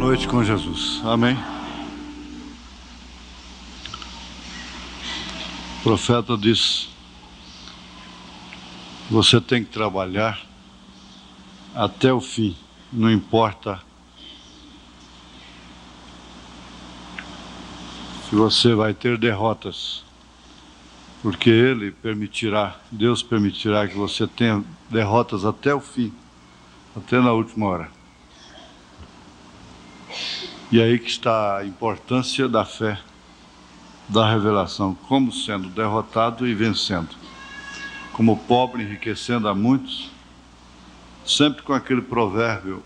noite com Jesus. Amém. O profeta disse: você tem que trabalhar até o fim, não importa se você vai ter derrotas, porque Ele permitirá, Deus permitirá que você tenha derrotas até o fim, até na última hora. E aí que está a importância da fé, da revelação, como sendo derrotado e vencendo, como pobre enriquecendo a muitos, sempre com aquele provérbio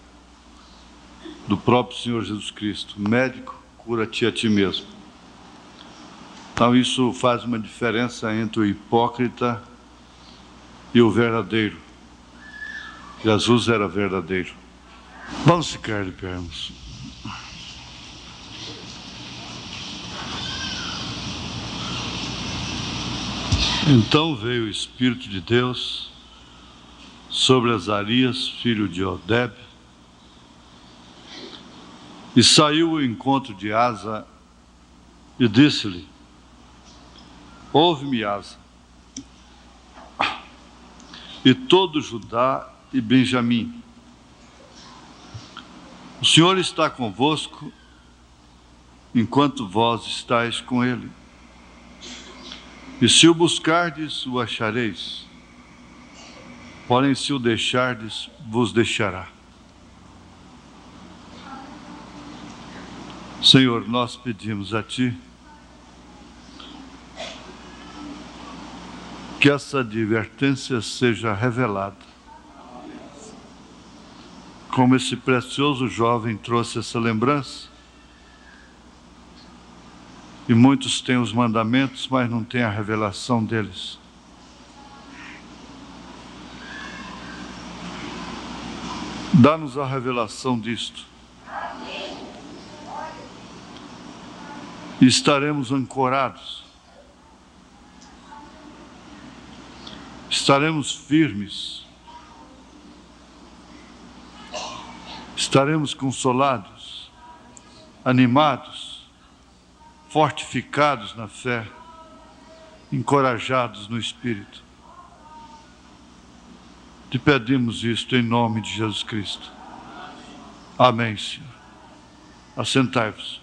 do próprio Senhor Jesus Cristo: médico, cura-te a ti mesmo. Então isso faz uma diferença entre o hipócrita e o verdadeiro. Jesus era verdadeiro. Vamos ficar de pé, irmãos. Então veio o Espírito de Deus sobre Azarias, filho de Oded, e saiu ao encontro de Asa e disse-lhe: ouve-me, Asa, e todo Judá e Benjamim. O Senhor está convosco enquanto vós estáis com ele. E se o buscardes, o achareis. Porém, se o deixardes, vos deixará. Senhor, nós pedimos a Ti que essa advertência seja revelada. Como esse precioso jovem trouxe essa lembrança. E muitos têm os mandamentos, mas não têm a revelação deles. Dá-nos a revelação disto. E estaremos ancorados. Estaremos firmes. Estaremos consolados, animados, fortificados na fé, encorajados no Espírito. Te pedimos isto em nome de Jesus Cristo. Amém, Senhor. Assentai-vos.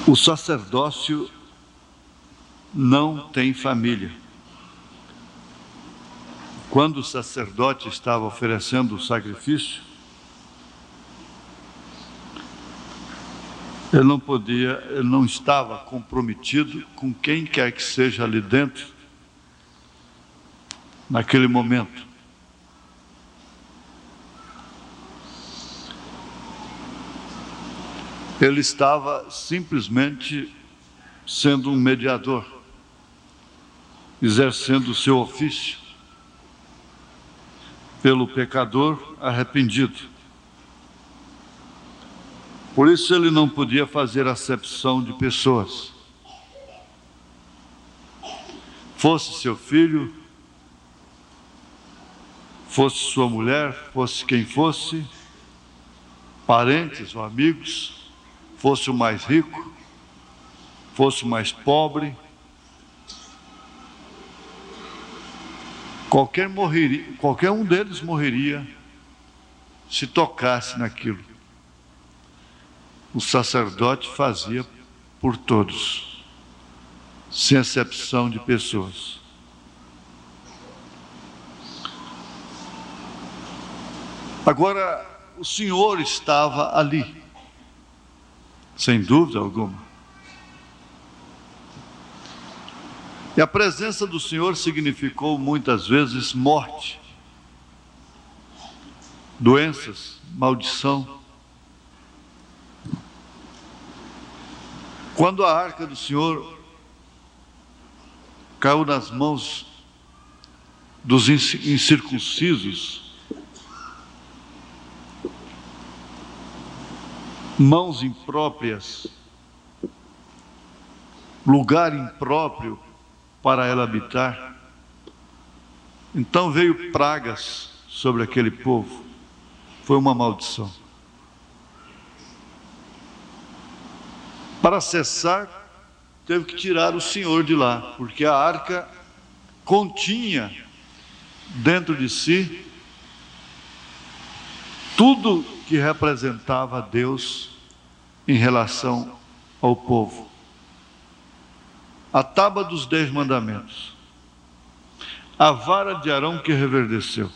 O sacerdócio não tem família. Quando o sacerdote estava oferecendo o sacrifício, ele não estava comprometido com quem quer que seja ali dentro, naquele momento. Ele estava simplesmente sendo um mediador, exercendo o seu ofício pelo pecador arrependido. Por isso ele não podia fazer acepção de pessoas. Fosse seu filho, fosse sua mulher, fosse quem fosse, parentes ou amigos, fosse o mais rico, fosse o mais pobre, qualquer um deles morreria se tocasse naquilo. O sacerdote fazia por todos, sem exceção de pessoas. Agora, o Senhor estava ali, sem dúvida alguma. E a presença do Senhor significou muitas vezes morte, doenças, maldição. Quando a arca do Senhor caiu nas mãos dos incircuncisos, mãos impróprias, lugar impróprio para ela habitar, Então veio pragas sobre aquele povo. Foi uma maldição. Para cessar, teve que tirar o Senhor de lá, porque a arca continha dentro de si tudo que representava Deus em relação ao povo. A tábua dos 10 mandamentos, a vara de Arão que reverdeceu,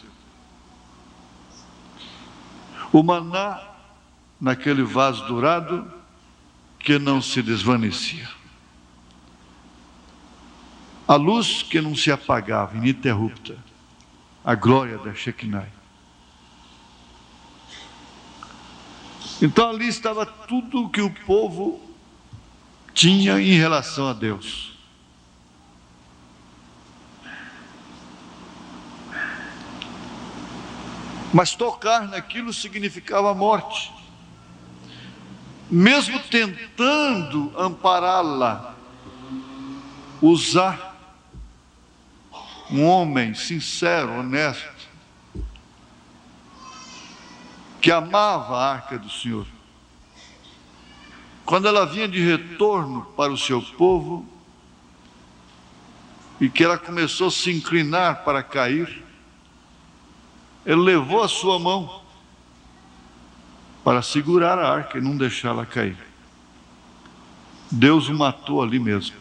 o maná naquele vaso dourado que não se desvanecia, a luz que não se apagava, ininterrupta, a glória da Shekinah. Então ali estava tudo o que o povo tinha em relação a Deus. Mas tocar naquilo significava morte. Mesmo tentando ampará-la, usar um homem sincero, honesto, que amava a arca do Senhor, quando ela vinha de retorno para o seu povo, e que ela começou a se inclinar para cair, ele levou a sua mão para segurar a arca e não deixá-la cair. Deus o matou ali mesmo.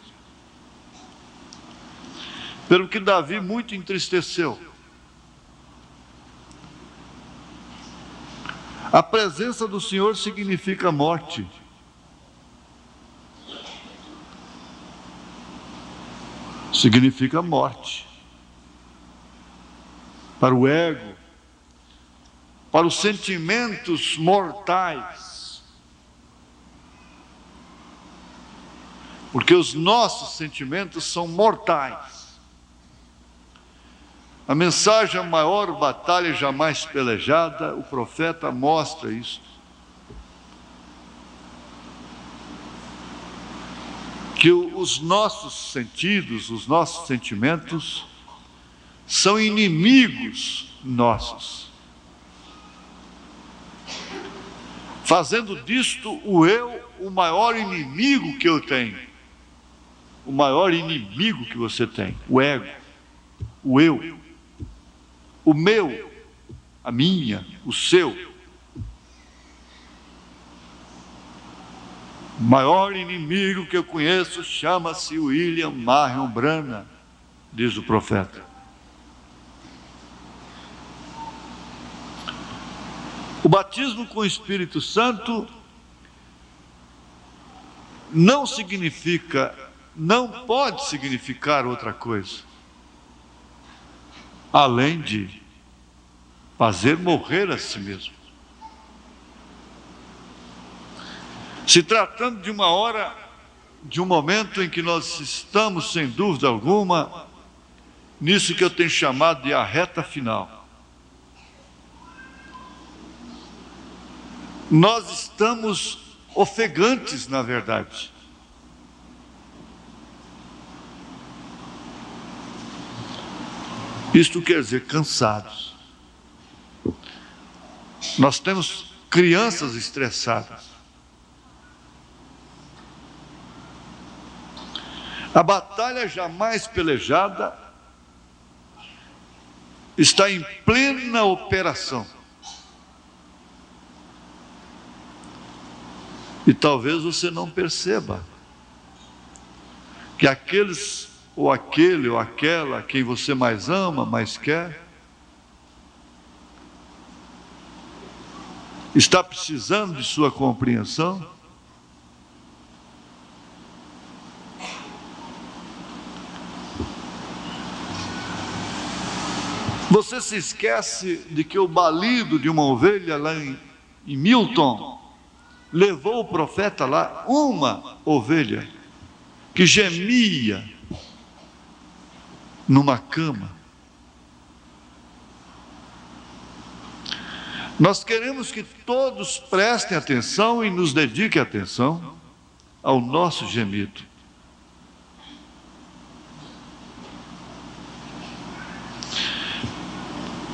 Pelo que Davi muito entristeceu. A presença do Senhor significa morte. Significa morte. Para o ego, para os sentimentos mortais. Porque os nossos sentimentos são mortais. A mensagem, a maior batalha jamais pelejada, o profeta mostra isso. Que os nossos sentidos, os nossos sentimentos, são inimigos nossos. Fazendo disto o eu, o maior inimigo que eu tenho. O maior inimigo que você tem, o ego, o eu. O meu, a minha, o seu. O maior inimigo que eu conheço chama-se William Marion Branham, diz o profeta. O batismo com o Espírito Santo não significa, não pode significar outra coisa, além de fazer morrer a si mesmo. Se tratando de uma hora, de um momento em que nós estamos, sem dúvida alguma, nisso que eu tenho chamado de a reta final. Nós estamos ofegantes, na verdade. Isto quer dizer cansados. Nós temos crianças estressadas. A batalha jamais pelejada está em plena operação. E talvez você não perceba que aqueles, ou aquele, ou aquela, quem você mais ama, mais quer, está precisando de sua compreensão. Você se esquece de que o balido de uma ovelha lá em Milton levou o profeta lá, uma ovelha que gemia numa cama. Nós queremos que todos prestem atenção e nos dediquem atenção ao nosso gemido.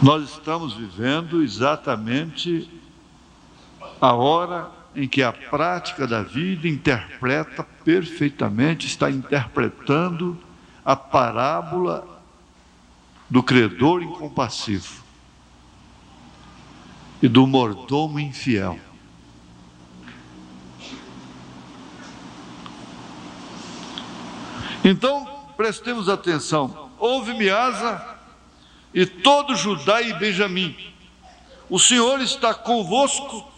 Nós estamos vivendo exatamente a hora em que a prática da vida interpreta perfeitamente, está interpretando a parábola do credor incompassivo e do mordomo infiel. Então, prestemos atenção. Ouve-me, Asa, e todo Judá e Benjamim. O Senhor está convosco,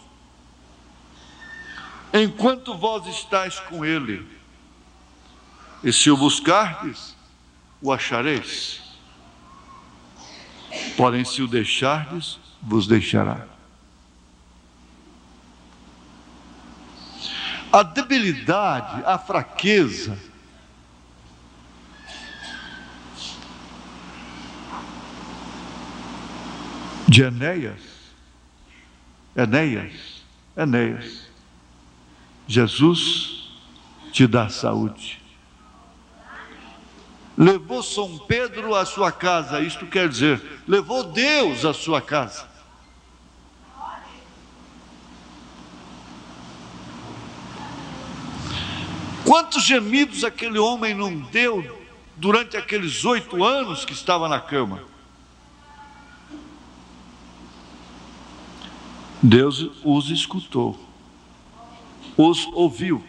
enquanto vós estáis com Ele. E se o buscardes, o achareis. Porém, se o deixardes, vos deixará. A debilidade, a fraqueza, de Enéas, Jesus te dá saúde. Levou São Pedro à sua casa, isto quer dizer, levou Deus à sua casa. Quantos gemidos aquele homem não deu durante aqueles 8 anos que estava na cama? Deus os escutou, os ouviu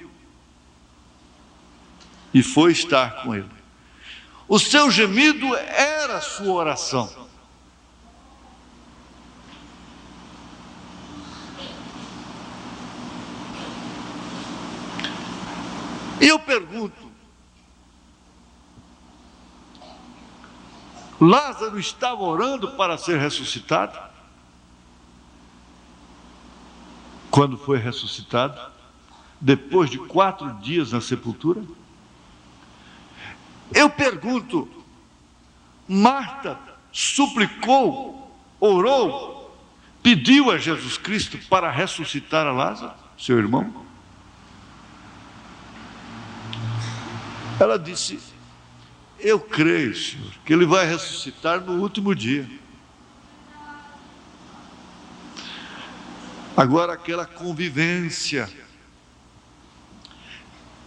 e foi estar com ele. O seu gemido era a sua oração. E eu pergunto, Lázaro estava orando para ser ressuscitado? Quando foi ressuscitado, depois de 4 dias na sepultura? Eu pergunto, Marta suplicou, orou, pediu a Jesus Cristo para ressuscitar a Lázaro, seu irmão? Ela disse, eu creio, Senhor, que ele vai ressuscitar no último dia. Agora, aquela convivência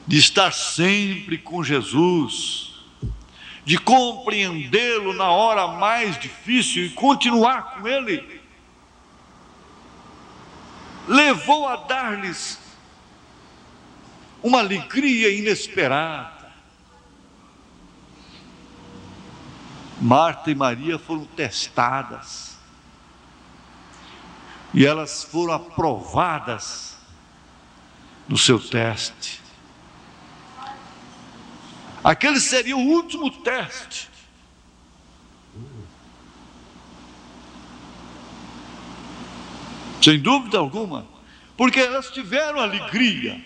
de estar sempre com Jesus, de compreendê-lo na hora mais difícil e continuar com ele, levou a dar-lhes uma alegria inesperada. Marta e Maria foram testadas, e elas foram aprovadas no seu teste. Aquele seria o último teste. Sem dúvida alguma, porque elas tiveram alegria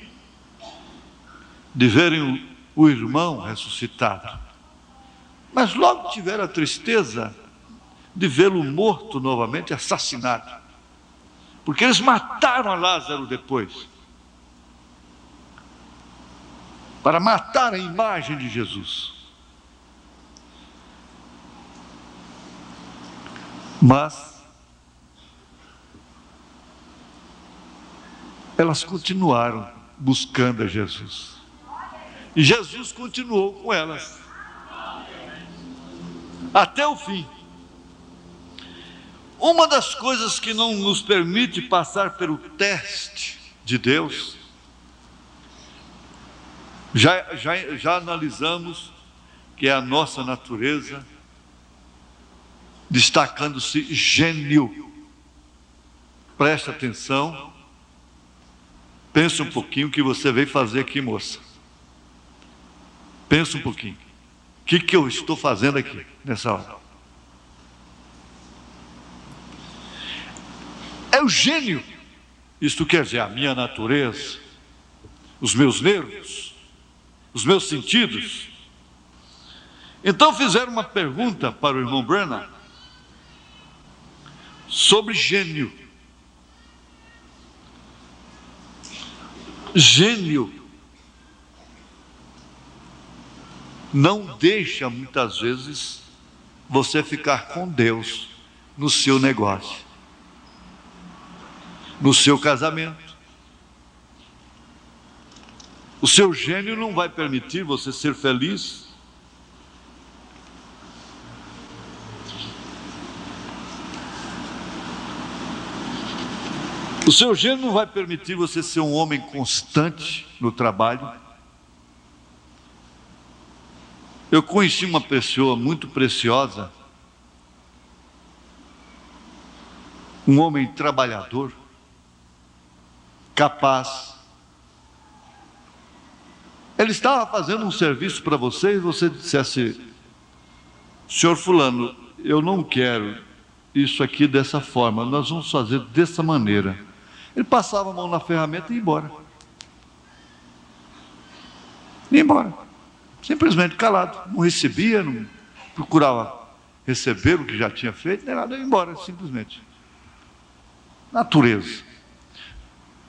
de verem o irmão ressuscitado, mas logo tiveram a tristeza de vê-lo morto novamente, assassinado. Porque eles mataram a Lázaro depois, para matar a imagem de Jesus. Mas elas continuaram buscando a Jesus, e Jesus continuou com elas até o fim. Uma das coisas que não nos permite passar pelo teste de Deus, já analisamos, que é a nossa natureza, destacando-se gênio. Presta atenção, pensa um pouquinho o que você veio fazer aqui, moça. Pensa um pouquinho, o que eu estou fazendo aqui nessa hora? É o gênio. Isto quer dizer, a minha natureza, os meus nervos, os meus sentidos. Então fizeram uma pergunta para o irmão Branham sobre gênio. Gênio não deixa muitas vezes você ficar com Deus, no seu negócio, no seu casamento. O seu gênio não vai permitir você ser feliz. O seu gênio não vai permitir você ser um homem constante no trabalho. Eu conheci uma pessoa muito preciosa, um homem trabalhador, capaz. Ele estava fazendo um serviço para você e você dissesse: senhor fulano, eu não quero isso aqui dessa forma, nós vamos fazer dessa maneira. Ele passava a mão na ferramenta e ia embora. Ia embora. Simplesmente calado. Não recebia, não procurava receber o que já tinha feito, nem nada, ia embora, simplesmente. Natureza.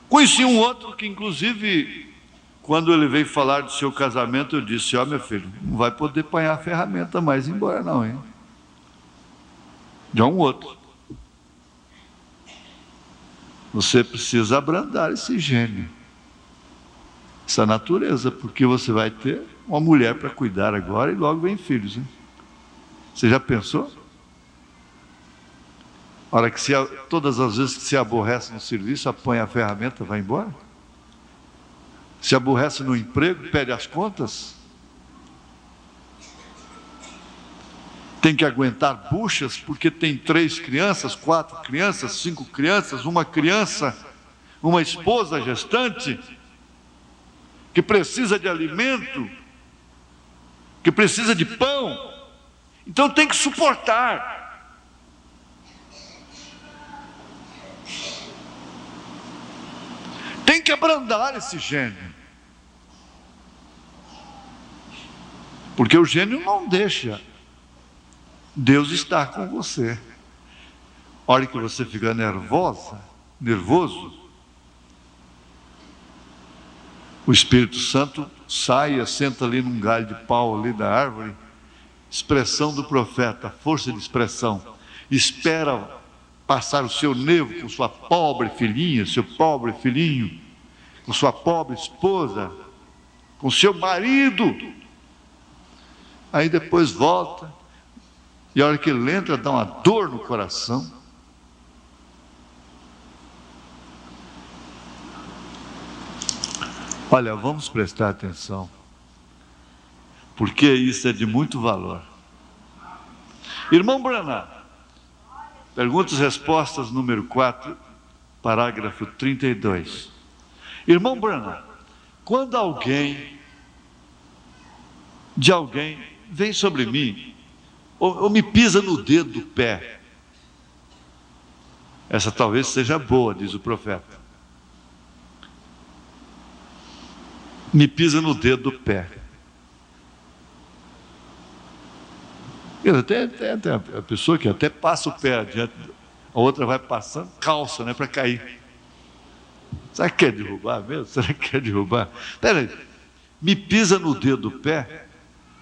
Conheci um outro que, inclusive, quando ele veio falar do seu casamento, eu disse: ó, meu filho, não vai poder apanhar a ferramenta mais e ir embora não, hein? Já um outro. Você precisa abrandar esse gênio, essa natureza, porque você vai ter uma mulher para cuidar agora e logo vem filhos, hein? Você já pensou? A hora que todas as vezes que se aborrece no serviço, apanha a ferramenta, vai embora? Se aborrece no emprego, pede as contas? Tem que aguentar buchas porque tem 3 crianças, 4 crianças, 5 crianças, uma criança, uma esposa gestante, que precisa de alimento, que precisa de pão. Então tem que suportar. Tem que abrandar esse gênio. Porque o gênio não deixa Deus estar com você. A hora que você fica nervoso, o Espírito Santo sai e assenta ali num galho de pau ali da árvore, expressão do profeta, força de expressão, espera passar o seu nevo com sua pobre filhinha, seu pobre filhinho, com sua pobre esposa, com seu marido, aí depois volta, e a hora que ele entra, dá uma dor no coração. Olha, vamos prestar atenção, porque isso é de muito valor. Irmão Branham, perguntas e respostas número 4, parágrafo 32. Irmão Branham, quando alguém vem sobre mim, ou me pisa no dedo do pé, essa talvez seja boa, diz o profeta. Me pisa no dedo do pé. Tem a pessoa que até passa o pé adiante, a outra vai passando, calça, né, para cair. Será que quer derrubar mesmo? Será que quer derrubar? Espera aí, me pisa no dedo do pé,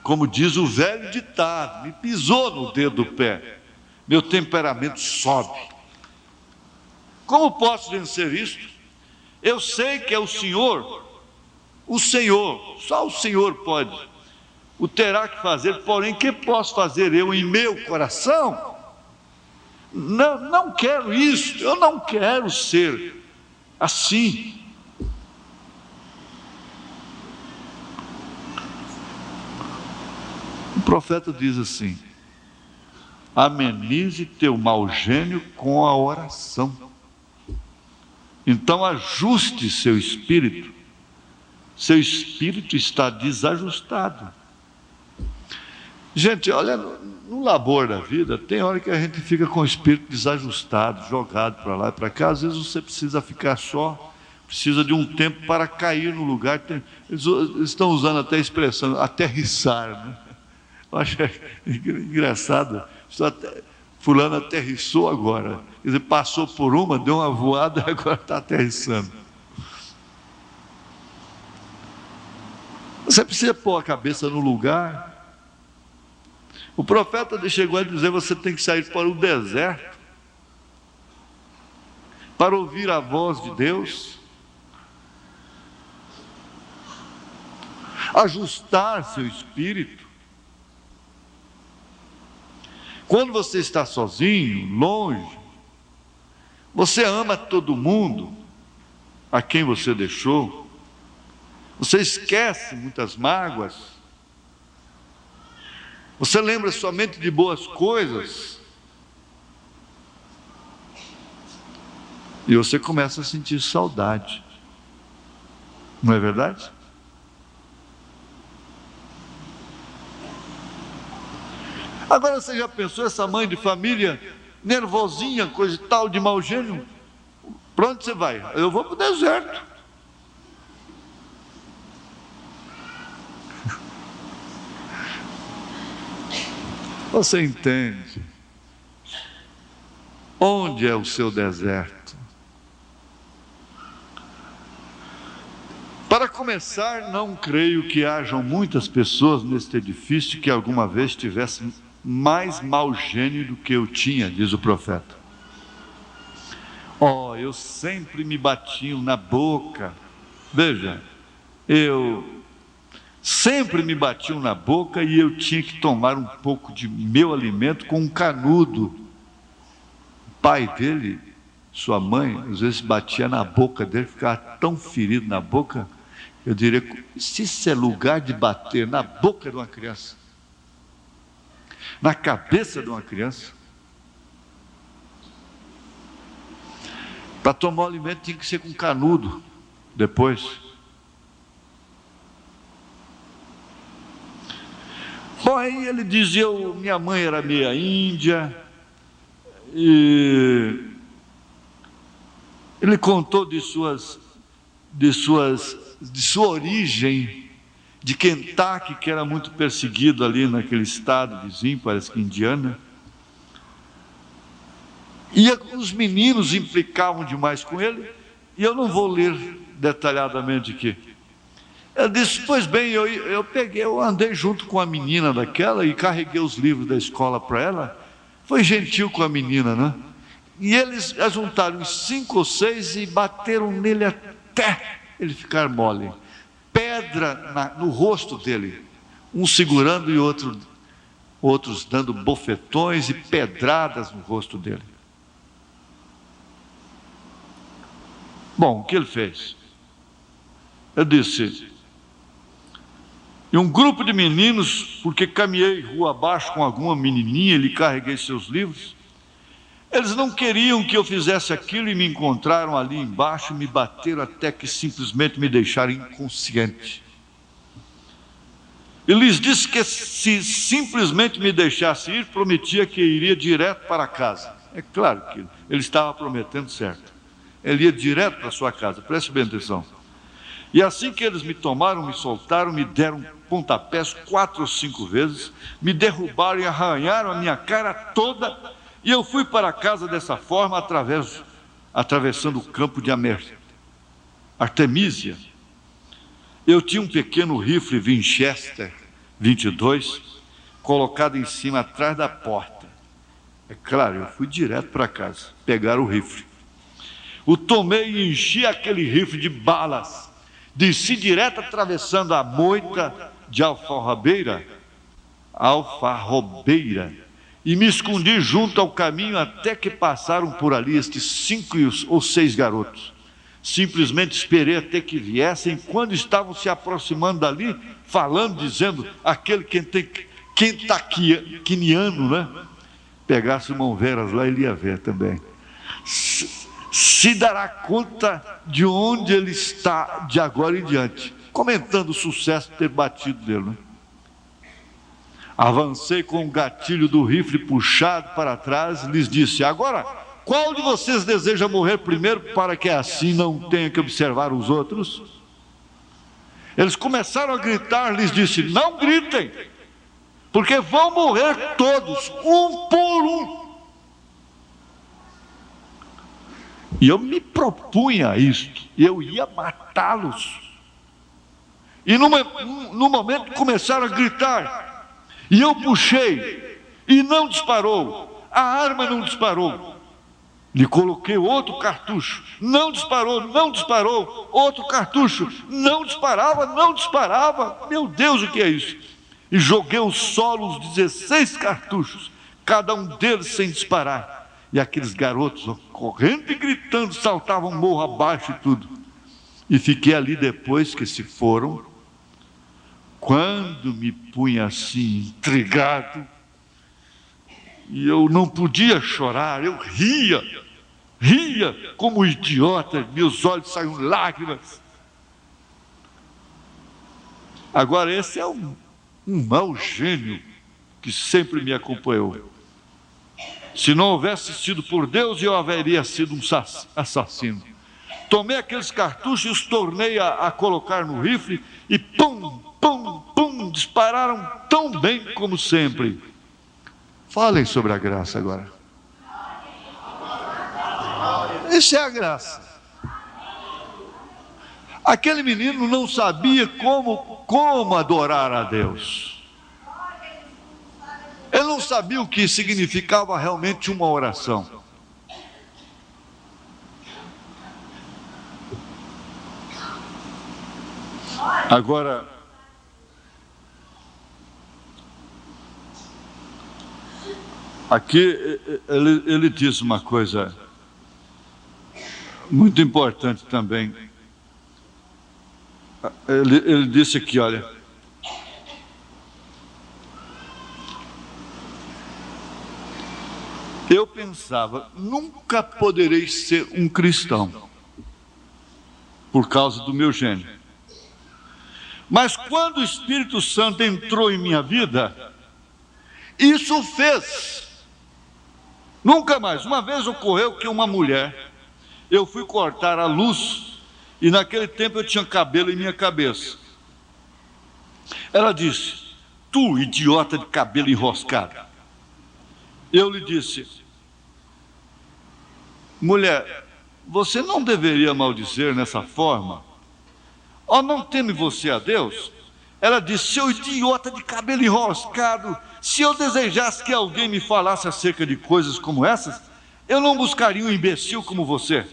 como diz o velho ditado, me pisou no dedo do pé, meu temperamento sobe. Como posso vencer isto? Eu sei que é o Senhor, só o Senhor pode, o terá que fazer, porém, que posso fazer eu em meu coração? Não quero isso, eu não quero ser assim. O profeta diz assim: amenize teu mau gênio com a oração. Então ajuste seu espírito está desajustado. Gente, olha, no labor da vida, tem hora que a gente fica com o espírito desajustado, jogado para lá e para cá. Às vezes você precisa ficar só, precisa de um tempo para cair no lugar. Eles estão usando até a expressão aterrissar, né? Eu acho engraçado. Fulano aterrissou agora. Quer dizer, passou por uma, deu uma voada e agora está aterrissando. Você precisa pôr a cabeça no lugar. O profeta chegou a dizer: você tem que sair para o deserto para ouvir a voz de Deus, ajustar seu espírito. Quando você está sozinho, longe, você ama todo mundo a quem você deixou, você esquece muitas mágoas, você lembra somente de boas coisas, e você começa a sentir saudade, não é verdade? Agora você já pensou, essa mãe de família, nervosinha, coisa e tal, de mau gênio? Para onde você vai? Eu vou para o deserto. Você entende? Onde é o seu deserto? Para começar, não creio que hajam muitas pessoas neste edifício que alguma vez tivessem mais mau gênio do que eu tinha, diz o profeta. Eu sempre me batia na boca. Veja, eu sempre me batiam na boca e eu tinha que tomar um pouco de meu alimento com um canudo. O pai dele, sua mãe, às vezes batia na boca dele, ficava tão ferido na boca. Eu diria: se isso é lugar de bater na boca de uma criança, na cabeça de uma criança, para tomar o alimento tinha que ser com canudo depois. Bom, aí ele dizia: minha mãe era meia índia, e ele contou de sua origem, de Kentucky, que era muito perseguido ali naquele estado vizinho, parece que Indiana. E os meninos implicavam demais com ele, e eu não vou ler detalhadamente aqui. Eu disse: pois bem, eu andei junto com a menina daquela e carreguei os livros da escola para ela. Foi gentil com a menina, né? E eles juntaram uns 5 ou 6 e bateram nele até ele ficar mole. Pedra no rosto dele, um segurando e outros dando bofetões e pedradas no rosto dele. Bom, o que ele fez? Eu disse: e um grupo de meninos, porque caminhei rua abaixo com alguma menininha e lhe carreguei seus livros, eles não queriam que eu fizesse aquilo e me encontraram ali embaixo e me bateram até que simplesmente me deixaram inconsciente. E lhes disse que se simplesmente me deixasse ir, prometia que iria direto para casa. É claro que ele estava prometendo certo. Ele ia direto para sua casa, preste bem atenção. E assim que eles me tomaram, me soltaram, me deram pontapés 4 ou 5 vezes, me derrubaram e arranharam a minha cara toda, e eu fui para casa dessa forma, atravessando o campo de Artemísia. Eu tinha um pequeno rifle Winchester 22, colocado em cima, atrás da porta. É claro, eu fui direto para casa, pegar o rifle. O tomei e enchi aquele rifle de balas, desci direto atravessando a moita de alfarrobeira, e me escondi junto ao caminho até que passaram por ali estes 5 ou 6 garotos. Simplesmente esperei até que viessem. Quando estavam se aproximando dali, falando, dizendo, aquele quentaquiniano, né? Pegasse o Mãoveras lá, ele ia ver também. Se dará conta de onde ele está de agora em diante, comentando o sucesso de ter batido nele, né? Avancei com o gatilho do rifle puxado para trás e lhes disse: agora, qual de vocês deseja morrer primeiro, para que assim não tenha que observar os outros? Eles começaram a gritar. Lhes disse: não gritem, porque vão morrer todos, um por um. E eu me propunha a isto, eu ia matá-los. E no momento começaram a gritar: E eu puxei e não disparou, a arma não disparou. Lhe coloquei outro cartucho, não disparou, não disparou, outro cartucho, não disparava, não disparava. Meu Deus, o que é isso? E joguei ao solo os 16 cartuchos, cada um deles sem disparar. E aqueles garotos, correndo e gritando, saltavam morro abaixo e tudo. E fiquei ali depois que se foram. Quando me punha assim, intrigado, e eu não podia chorar, eu ria como um idiota, meus olhos saíam lágrimas. Agora, esse é um mau gênio que sempre me acompanhou. Se não houvesse sido por Deus, eu haveria sido um assassino. Tomei aqueles cartuchos e os tornei a colocar no rifle e pum, pum, pum, dispararam tão bem como sempre. Falem sobre a graça agora. Isso é a graça. Aquele menino não sabia como adorar a Deus. Ele não sabia o que significava realmente uma oração. Agora, aqui ele diz uma coisa muito importante também. Ele disse aqui, olha, eu pensava, nunca poderei ser um cristão por causa do meu gênio. Mas quando o Espírito Santo entrou em minha vida, isso fez. Nunca mais. Uma vez ocorreu que uma mulher, eu fui cortar a luz, e naquele tempo eu tinha cabelo em minha cabeça. Ela disse, tu, idiota de cabelo enroscado. Eu lhe disse, mulher, você não deveria maldizer nessa forma? Ó, não teme você a Deus? Ela disse, seu idiota de cabelo enroscado, se eu desejasse que alguém me falasse acerca de coisas como essas, eu não buscaria um imbecil como você.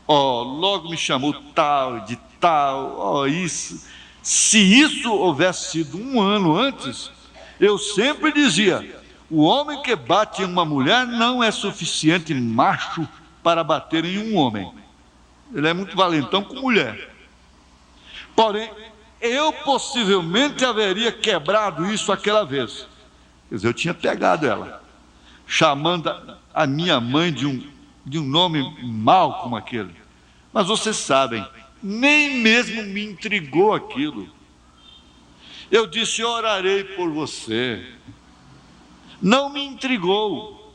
Ó, logo me chamou tal de tal, ó, isso. Se isso houvesse sido 1 ano antes, eu sempre dizia, o homem que bate em uma mulher não é suficiente macho para bater em um homem. Ele é muito valentão com mulher. Porém, eu possivelmente haveria quebrado isso aquela vez. Quer dizer, eu tinha pegado ela, chamando a minha mãe de um nome mau como aquele. Mas vocês sabem, nem mesmo me intrigou aquilo. Eu disse, orarei por você. Não me intrigou.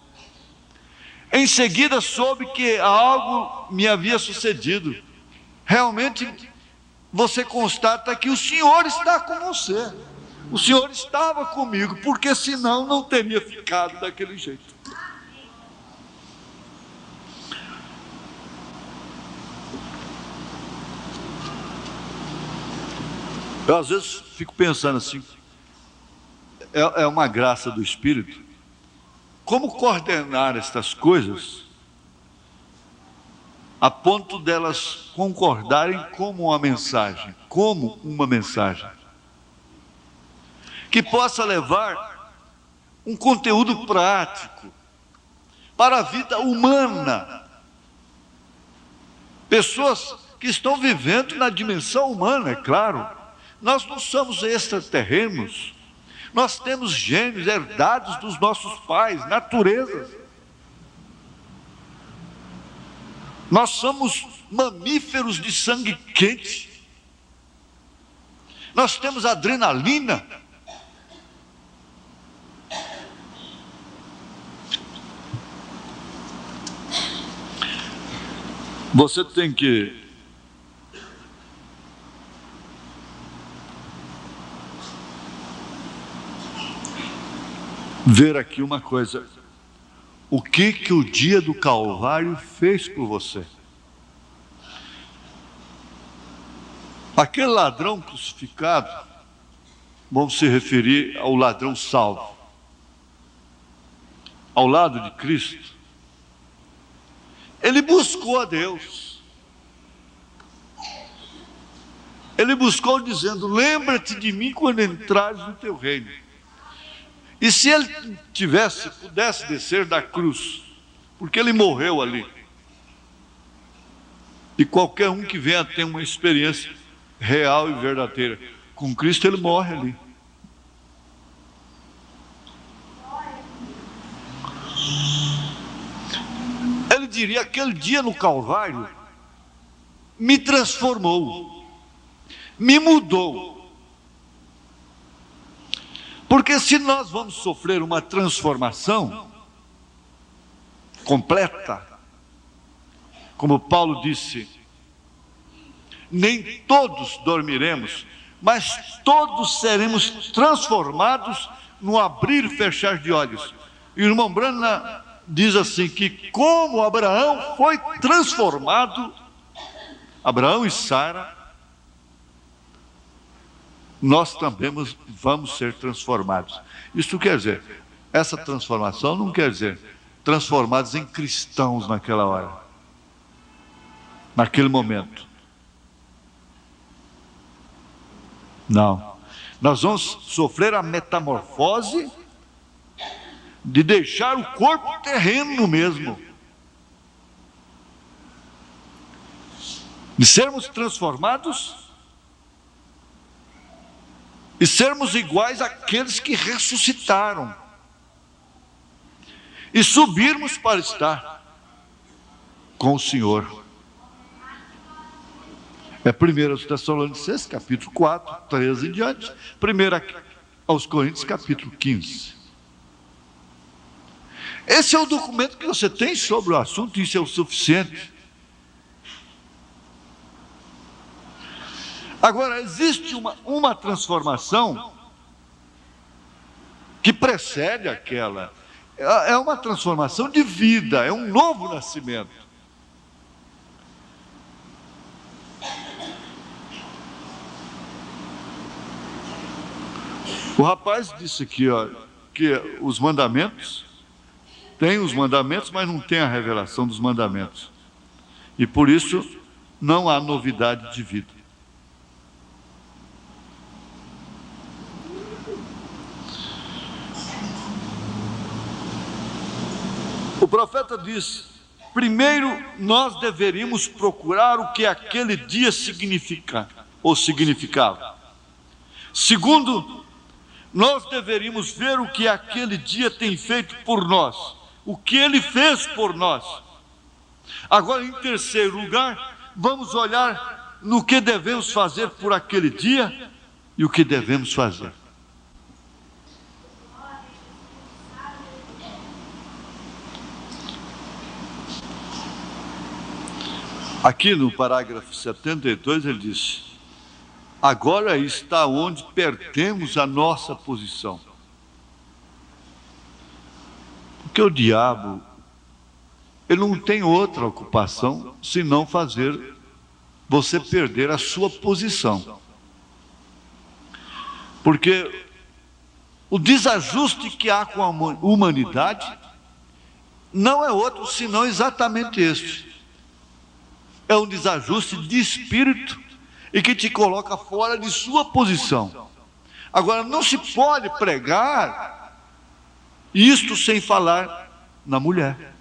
Em seguida soube que algo me havia sucedido. Realmente, você constata que o Senhor está com você. O Senhor estava comigo, porque senão não teria ficado daquele jeito. Eu às vezes fico pensando assim, é uma graça do Espírito. Como coordenar estas coisas a ponto delas concordarem como uma mensagem, que possa levar um conteúdo prático para a vida humana. Pessoas que estão vivendo na dimensão humana, é claro. Nós não somos extraterrenos, nós temos gênios herdados dos nossos pais, naturezas. Nós somos mamíferos de sangue quente. Nós temos adrenalina. Você tem que ver aqui uma coisa. O que o dia do Calvário fez por você? Aquele ladrão crucificado, vamos se referir ao ladrão salvo. Ao lado de Cristo, ele buscou a Deus. Ele buscou dizendo: lembra-te de mim quando entrares no teu reino. E se ele pudesse descer da cruz, porque ele morreu ali, e qualquer um que venha ter uma experiência real e verdadeira com Cristo, ele morre ali. Ele diria: aquele dia no Calvário me transformou, me mudou. Porque se nós vamos sofrer uma transformação completa, como Paulo disse, nem todos dormiremos, mas todos seremos transformados no abrir e fechar de olhos. E o irmão Branham diz assim, que como Abraão foi transformado, Abraão e Sara, nós também vamos ser transformados. Isso quer dizer, essa transformação não quer dizer transformados em cristãos naquela hora, naquele momento. Não. Nós vamos sofrer a metamorfose de deixar o corpo terreno mesmo, de sermos transformados e sermos iguais àqueles que ressuscitaram e subirmos para estar com o Senhor. É 1 Tessalonicenses, capítulo 4, 13 em diante. 1 aos Coríntios, capítulo 15. Esse é o documento que você tem sobre o assunto, e isso é o suficiente. Agora, existe uma transformação que precede aquela. É uma transformação de vida, é um novo nascimento. O rapaz disse aqui, que os mandamentos, tem os mandamentos, mas não tem a revelação dos mandamentos. E por isso não há novidade de vida. O profeta diz: primeiro nós deveríamos procurar o que aquele dia significa, ou significava. Segundo, nós deveríamos ver o que aquele dia tem feito por nós, o que ele fez por nós. Agora, em terceiro lugar, vamos olhar no que devemos fazer por aquele dia e o que devemos fazer. Aqui no parágrafo 72 ele diz: agora está onde perdemos a nossa posição. Porque o diabo, ele não tem outra ocupação senão fazer você perder a sua posição. Porque o desajuste que há com a humanidade não é outro senão exatamente este. É um desajuste de espírito e que te coloca fora de sua posição. Agora, não se pode pregar isto sem falar na mulher.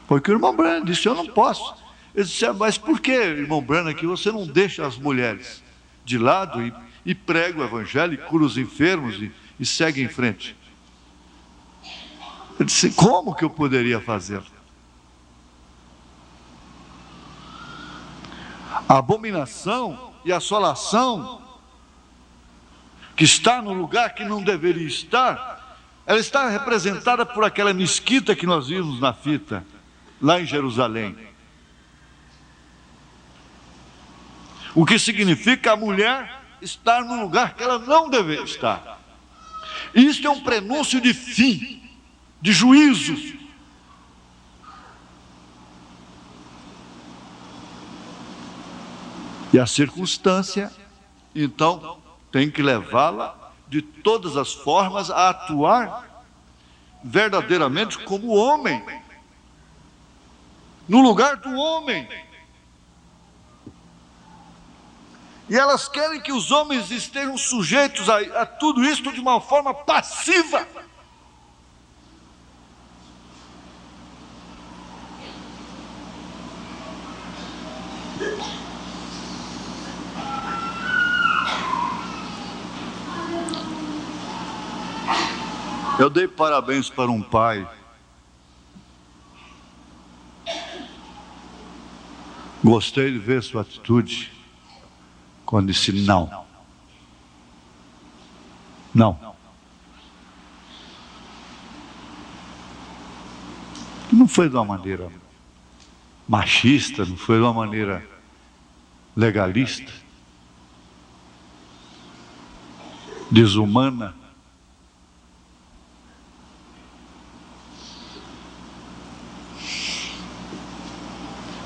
Foi o que o irmão Branham disse: eu não posso. Ele disse: mas por que, irmão Branham, que você não deixa as mulheres de lado e prega o evangelho, e cura os enfermos e segue em frente? Ele disse: como que eu poderia fazer? A abominação e a assolação que está no lugar que não deveria estar, ela está representada por aquela mesquita que nós vimos na fita, lá em Jerusalém. O que significa a mulher estar no lugar que ela não deveria estar. Isto é um prenúncio de fim, de juízo. E a circunstância, então, tem que levá-la de todas as formas a atuar verdadeiramente como homem, no lugar do homem. E elas querem que os homens estejam sujeitos a tudo isso de uma forma passiva. Eu dei parabéns para um pai. Gostei de ver sua atitude quando disse não. Não. Não foi de uma maneira machista, não foi de uma maneira legalista, desumana.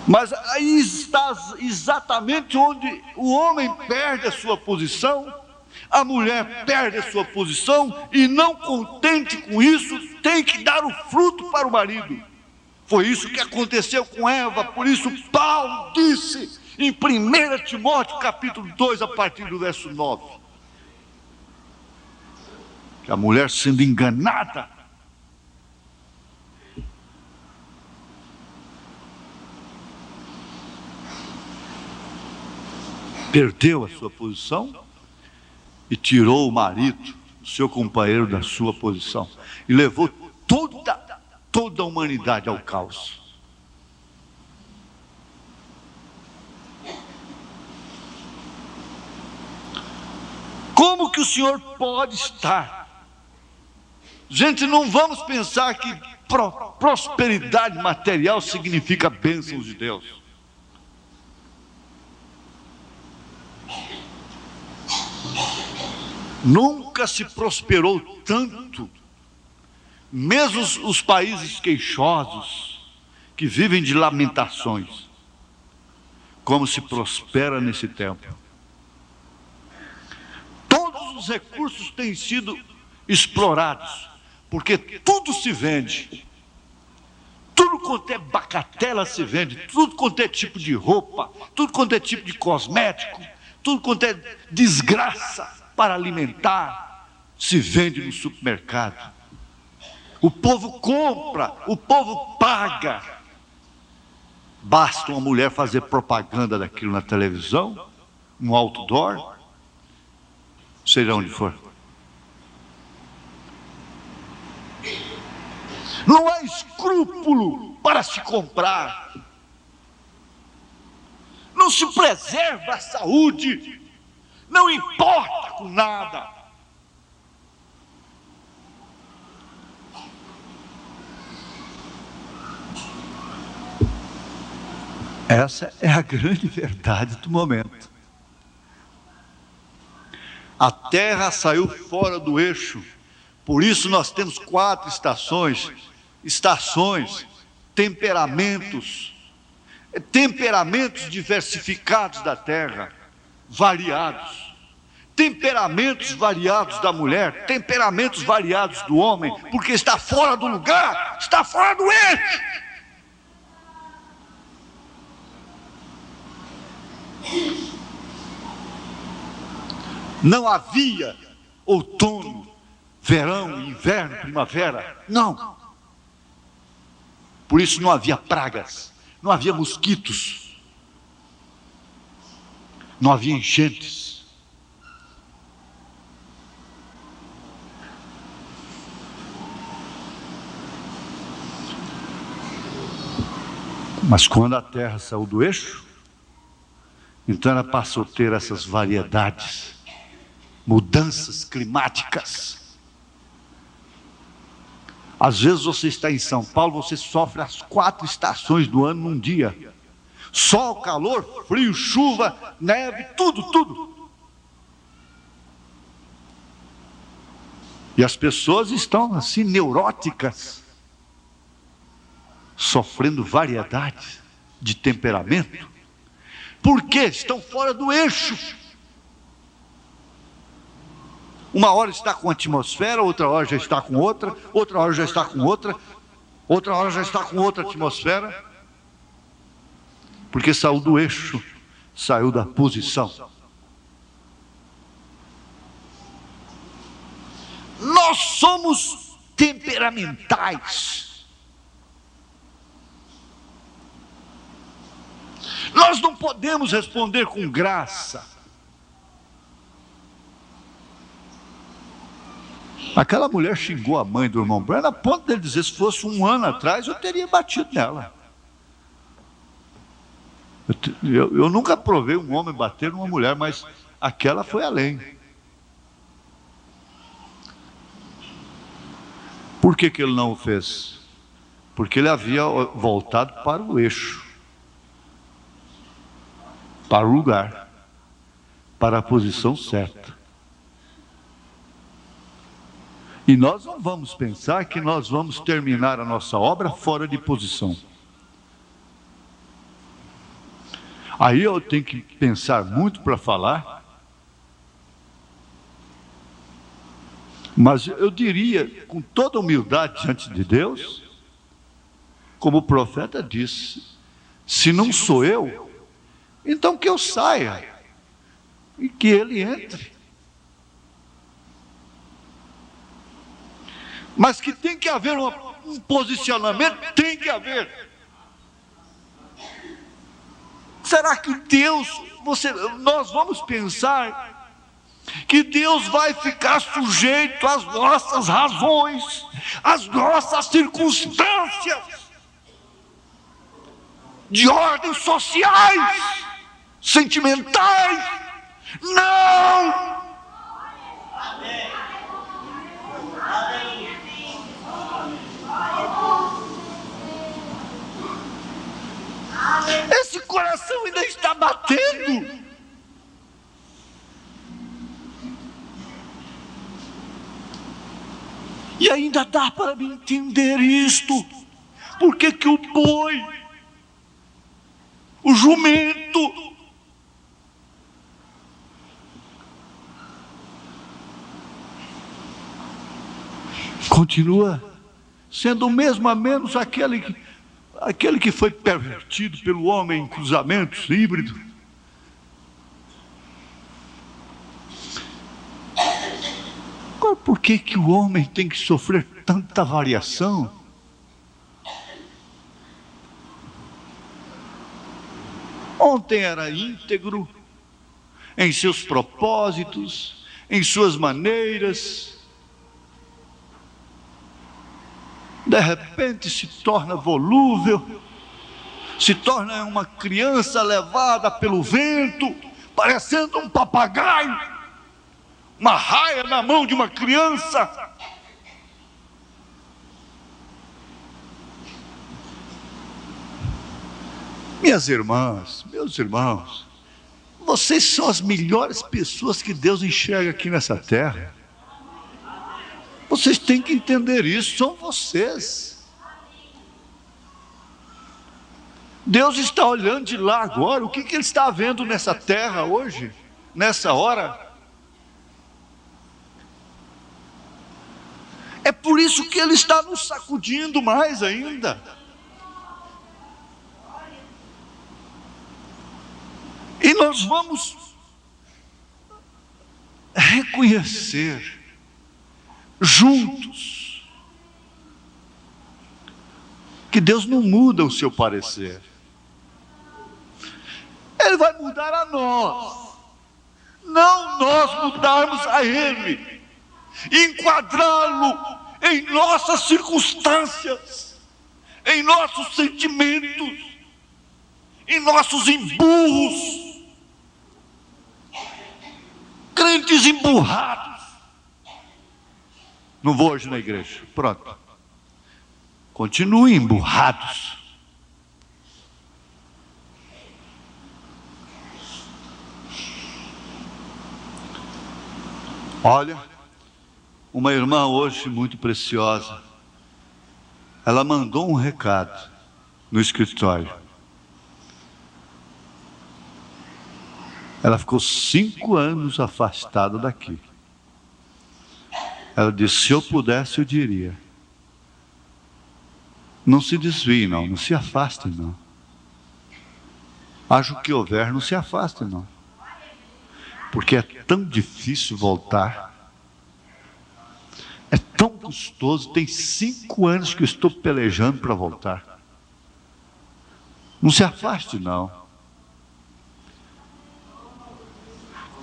Mas aí está exatamente onde o homem perde a sua posição, a mulher perde a sua posição, e não contente com isso, tem que dar o fruto para o marido. Foi isso que aconteceu com Eva, por isso Paulo disse em 1 Timóteo capítulo 2, a partir do verso 9, que a mulher sendo enganada, perdeu a sua posição e tirou o marido, o seu companheiro, da sua posição, e levou toda a humanidade ao caos. Como que o Senhor pode estar? Gente, não vamos pensar que prosperidade material significa bênçãos de Deus. Nunca se prosperou tanto, mesmo os países queixosos, que vivem de lamentações, como se prospera nesse tempo. Todos os recursos têm sido explorados, porque tudo se vende, tudo quanto é bacatela se vende, tudo quanto é tipo de roupa, tudo quanto é tipo de cosmético, tudo quanto é desgraça para alimentar, se vende no supermercado. O povo compra, o povo paga. Basta uma mulher fazer propaganda daquilo na televisão, um outdoor, seja onde for. Não há escrúpulo para se comprar. Não se preserva a saúde. Não importa com nada. Essa é a grande verdade do momento. A Terra saiu fora do eixo. Por isso nós temos 4 estações, temperamentos diversificados da Terra, variados. Temperamentos variados da mulher, temperamentos variados do homem, porque está fora do lugar, está fora do eixo. Não havia outono, verão, inverno, primavera, não. Por isso não havia pragas, não havia mosquitos, não havia enchentes. Mas quando a Terra saiu do eixo, então ela passou a ter essas variedades, mudanças climáticas. Às vezes você está em São Paulo, você sofre as 4 estações do ano num dia. Sol, calor, frio, chuva, neve, tudo. E as pessoas estão assim neuróticas, sofrendo variedades de temperamento. Por quê? Estão fora do eixo. Uma hora está com a atmosfera, outra hora já está com outra, outra hora já está com outra, outra hora já está com outra atmosfera. Porque saiu do eixo, saiu da posição. Nós somos temperamentais. Nós não podemos responder com graça. Aquela mulher xingou a mãe do irmão Branham a ponto de dizer, se fosse 1 ano atrás, eu teria batido nela. Eu nunca provei um homem bater numa mulher, mas aquela foi além. Por que ele não o fez? Porque ele havia voltado para o eixo, para o lugar, para a posição certa. E nós não vamos pensar que nós vamos terminar a nossa obra fora de posição. Aí eu tenho que pensar muito para falar, mas eu diria, com toda humildade diante de Deus, como o profeta disse, se não sou eu, então que eu saia e que ele entre. Mas que tem que haver um posicionamento, tem que haver. Será que Deus, nós vamos pensar que Deus vai ficar sujeito às nossas razões, às nossas circunstâncias, de ordem sociais, sentimentais? Não! Esse coração ainda está batendo. E ainda dá para me entender isto. Por que que o boi, o jumento, continua sendo mesmo a menos aquele que foi pervertido pelo homem em cruzamentos híbridos? Agora, por que que o homem tem que sofrer tanta variação? Ontem era íntegro em seus propósitos, em suas maneiras. De repente se torna volúvel, se torna uma criança levada pelo vento, parecendo um papagaio, uma raia na mão de uma criança. Minhas irmãs, meus irmãos, vocês são as melhores pessoas que Deus enxerga aqui nessa terra. Vocês têm que entender isso, são vocês. Deus está olhando de lá agora, o que Ele está vendo nessa terra hoje, nessa hora? É por isso que Ele está nos sacudindo mais ainda. E nós vamos reconhecer juntos que Deus não muda o seu parecer. Ele vai mudar a nós, não nós mudarmos a Ele, enquadrá-lo em nossas circunstâncias, em nossos sentimentos, em nossos emburros. Crentes emburrados. Não vou hoje na igreja. Pronto. Continuem emburrados. Olha, uma irmã hoje muito preciosa, ela mandou um recado no escritório. Ela ficou 5 anos afastada daqui. Ela disse: se eu pudesse, eu diria. Não se desvie, não se afaste, não. Haja o que houver, não se afaste, não. Porque é tão difícil voltar. É tão custoso. Tem 5 anos que eu estou pelejando para voltar. Não se afaste, não.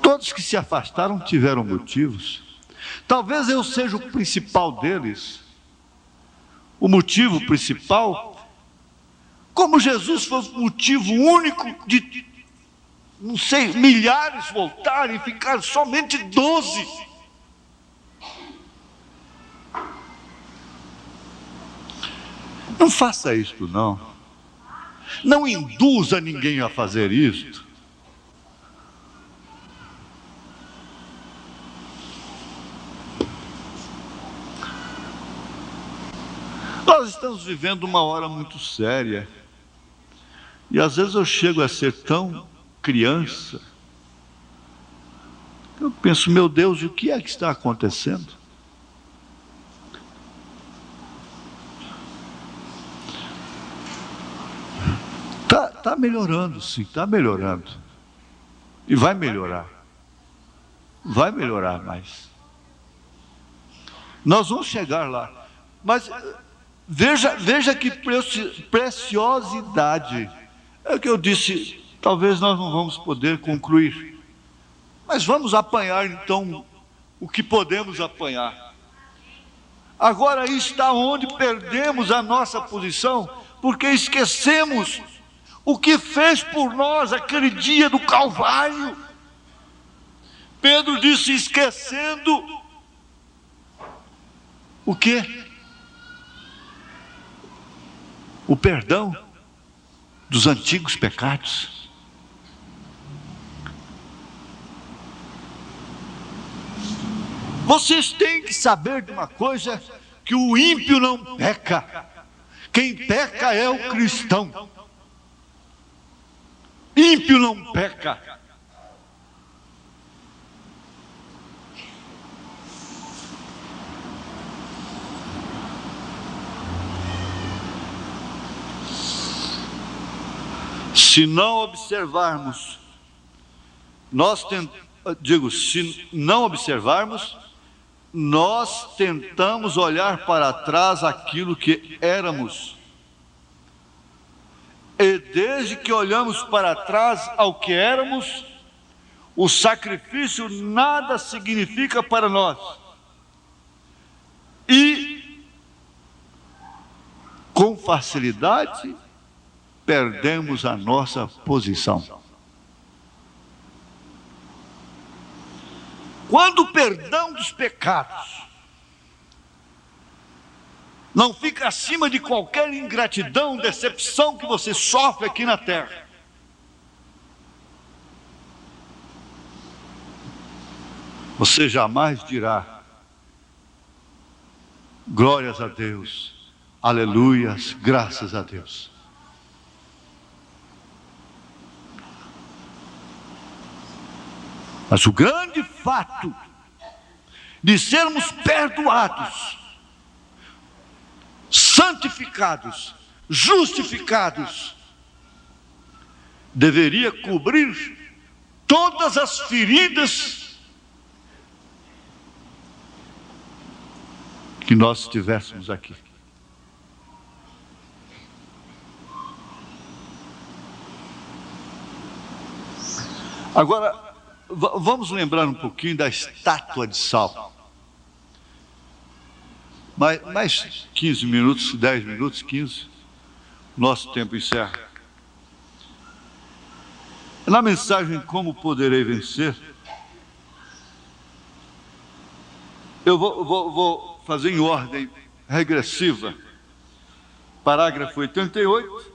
Todos que se afastaram tiveram motivos. Talvez eu seja o principal deles. O motivo principal, como Jesus foi o motivo único de, não sei, milhares voltarem, ficar somente 12. Não faça isto, não. Não induza ninguém a fazer isto. Nós estamos vivendo uma hora muito séria. E às vezes eu chego a ser tão criança. Eu penso, meu Deus, o que é que está acontecendo? Está melhorando, sim, está melhorando. E vai melhorar. Vai melhorar mais. Nós vamos chegar lá. Mas veja que preciosidade. É o que eu disse, talvez nós não vamos poder concluir. Mas vamos apanhar então o que podemos apanhar. Agora aí está onde perdemos a nossa posição, porque esquecemos o que fez por nós aquele dia do Calvário. Pedro disse, esquecendo o quê? O perdão dos antigos pecados. Vocês têm que saber de uma coisa, que o ímpio não peca. Quem peca é o cristão. Ímpio não peca. Se não observarmos, se não observarmos, nós tentamos olhar para trás aquilo que éramos. E desde que olhamos para trás ao que éramos, o sacrifício nada significa para nós. E, com facilidade, perdemos a nossa posição. Quando o perdão dos pecados não fica acima de qualquer ingratidão, decepção que você sofre aqui na terra, você jamais dirá: glórias a Deus, aleluias, graças a Deus. Mas o grande fato de sermos perdoados, santificados, justificados, deveria cobrir todas as feridas que nós tivéssemos aqui. Agora, vamos lembrar um pouquinho da estátua de sal. Mais 15 minutos, 10 minutos, 15, nosso tempo encerra. Na mensagem Como Poderei Vencer, eu vou fazer em ordem regressiva. Parágrafo 88,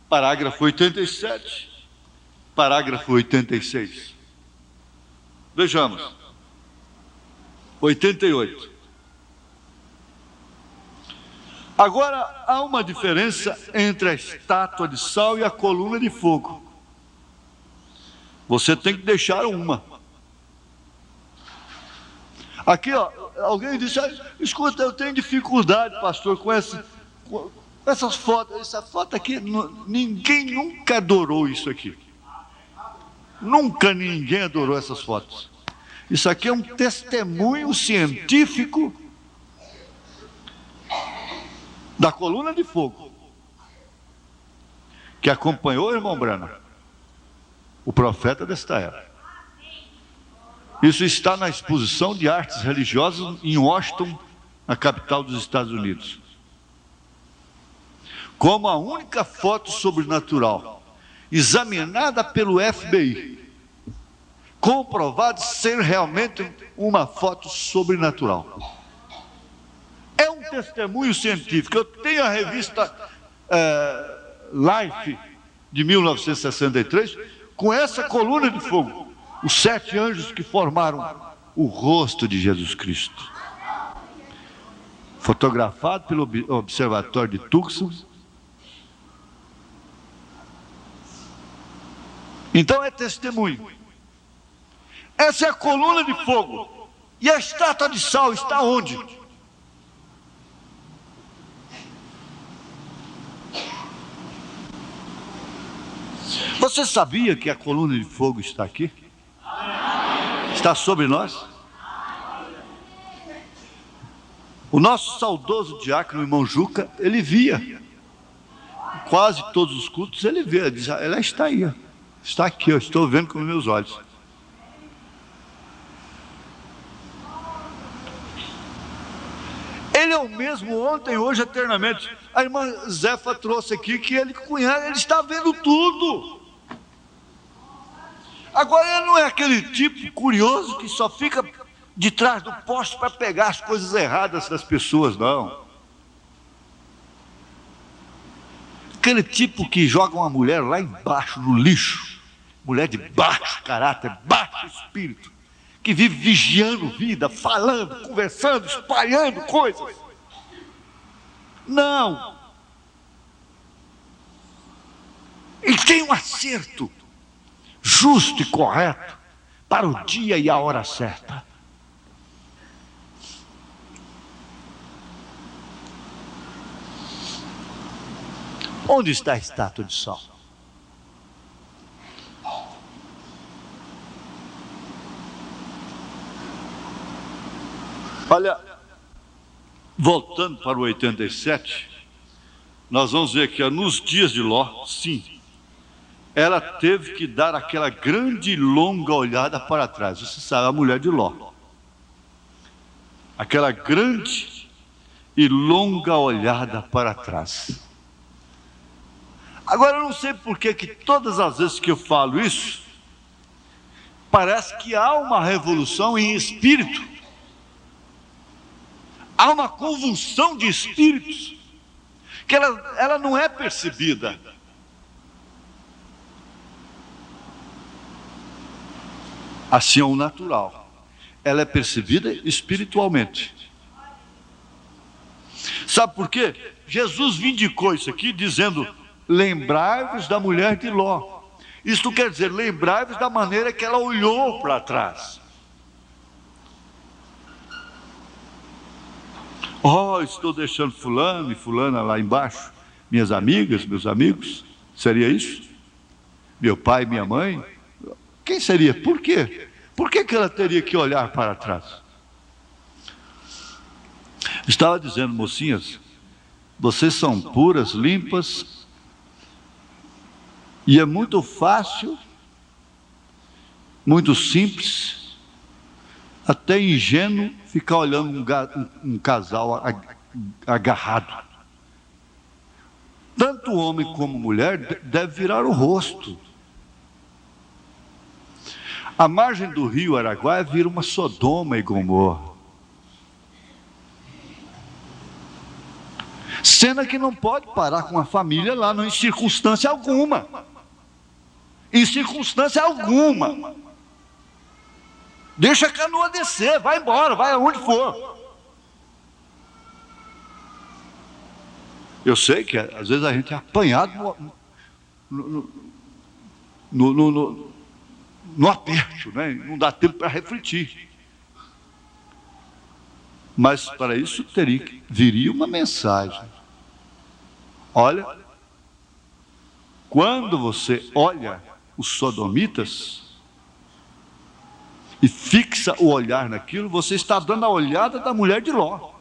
parágrafo 87, parágrafo 86. Vejamos. 88. Agora, há uma diferença entre a estátua de sal e a coluna de fogo. Você tem que deixar uma. Aqui, ó, alguém disse, escuta, eu tenho dificuldade, pastor, com essas fotos. Essa foto aqui, ninguém nunca adorou isso aqui. Nunca ninguém adorou essas fotos. Isso aqui é um testemunho científico da coluna de fogo que acompanhou o irmão Branham, o profeta desta era. Isso está na exposição de artes religiosas em Washington, na capital dos Estados Unidos, como a única foto sobrenatural examinada pelo FBI, comprovado ser realmente uma foto sobrenatural. É um testemunho científico. Eu tenho a revista Life, de 1963, com essa coluna de fogo, os 7 anjos que formaram o rosto de Jesus Cristo, fotografado pelo Observatório de Tucson. Então é testemunho. Essa é a coluna de fogo. E a estátua de sal está onde? Você sabia que a coluna de fogo está aqui? Está sobre nós? O nosso saudoso diácono, irmão Juca, ele via. Quase todos os cultos ele via. Ele diz, ela está aí, ó. Está aqui, eu estou vendo com os meus olhos. Ele é o mesmo ontem, hoje, eternamente. A irmã Zefa trouxe aqui que ele conhece, ele está vendo tudo. Agora ele não é aquele tipo curioso que só fica de trás do poste para pegar as coisas erradas das pessoas, não. Aquele tipo que joga uma mulher lá embaixo, no lixo. Mulher de baixo caráter, baixo espírito, que vive vigiando vida, falando, conversando, espalhando coisas. Não. Ele tem um acerto justo e correto para o dia e a hora certa. Onde está a estátua de sal? Olha, voltando para o 87, nós vamos ver que nos dias de Ló, sim, ela teve que dar aquela grande e longa olhada para trás. Você sabe, a mulher de Ló. Aquela grande e longa olhada para trás. Agora, eu não sei por que todas as vezes que eu falo isso, parece que há uma revolução em espírito. Há uma convulsão de espíritos, que ela não é percebida. Assim é o natural. Ela é percebida espiritualmente. Sabe por quê? Jesus vindicou isso aqui dizendo, lembrai-vos da mulher de Ló. Isto quer dizer, lembrai-vos da maneira que ela olhou para trás. Oh, estou deixando fulano e fulana lá embaixo, minhas amigas, meus amigos, seria isso? Meu pai e minha mãe? Quem seria? Por quê? Por que ela teria que olhar para trás? Estava dizendo, mocinhas, vocês são puras, limpas, e é muito fácil, muito simples, até ingênuo, ficar olhando um casal agarrado. Tanto homem como mulher deve virar o rosto. A margem do rio Araguaia vira uma Sodoma e Gomorra. Cena que não pode parar com a família lá, não, em circunstância alguma. Em circunstância alguma. Deixa a canoa descer, vai embora, vai aonde for. Eu sei que às vezes a gente é apanhado no aperto, né? Não dá tempo para refletir. Mas para isso viria uma mensagem. Olha, quando você olha os sodomitas e fixa o olhar naquilo, você está dando a olhada da mulher de Ló.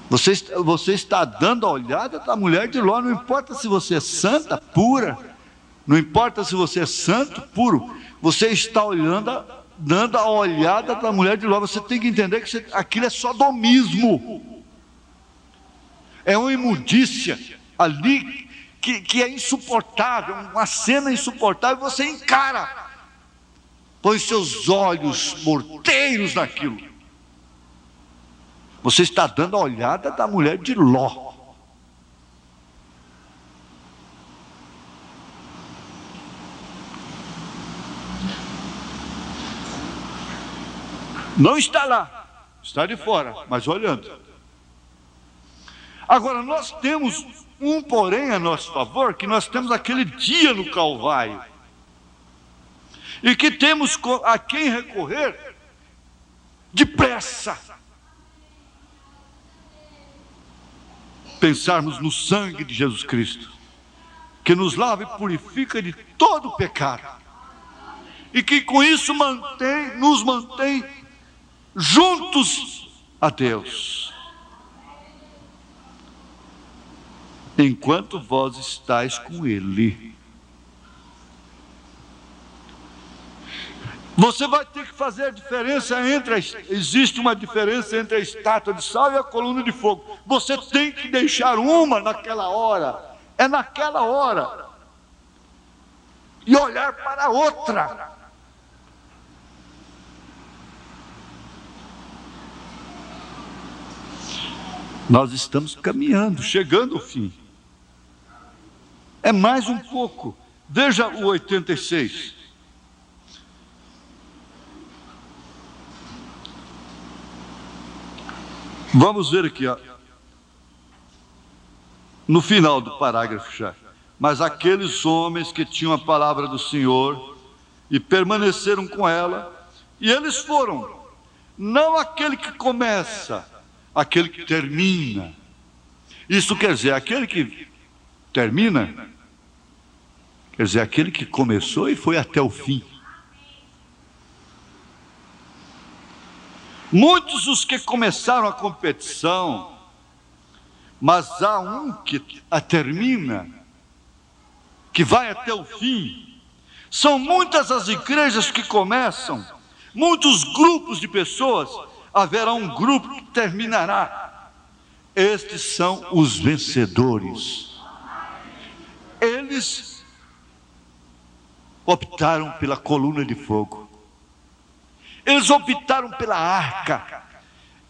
Você está dando a olhada da mulher de Ló. Não importa se você é santa, pura, não importa se você é santo, puro, você está dando a olhada da mulher de Ló. Você tem que entender que aquilo é sodomismo, é uma imundícia ali que é insuportável, uma cena insuportável. Você encara, põe seus olhos morteiros naquilo. Você está dando a olhada da mulher de Ló. Não está lá, está de fora, mas olhando. Agora, nós temos um porém a nosso favor, que nós temos aquele dia no Calvário, e que temos a quem recorrer depressa. Pensarmos no sangue de Jesus Cristo, que nos lava e purifica de todo o pecado, e que com isso nos mantém juntos a Deus, enquanto vós estáis com Ele. Você vai ter que fazer a diferença existe uma diferença entre a estátua de sal e a coluna de fogo. Você tem que deixar uma naquela hora, é naquela hora, e olhar para a outra. Nós estamos caminhando, chegando ao fim. É mais um pouco. Veja o 86. Vamos ver aqui, ó, no final do parágrafo já. Mas aqueles homens que tinham a palavra do Senhor e permaneceram com ela, e eles foram, não aquele que começa, aquele que termina. Isso quer dizer, aquele que termina, quer dizer, aquele que começou e foi até o fim. Muitos os que começaram a competição, mas há um que a termina, que vai até o fim. São muitas as igrejas que começam, muitos grupos de pessoas, haverá um grupo que terminará. Estes são os vencedores. Eles optaram pela coluna de fogo. Eles optaram pela arca.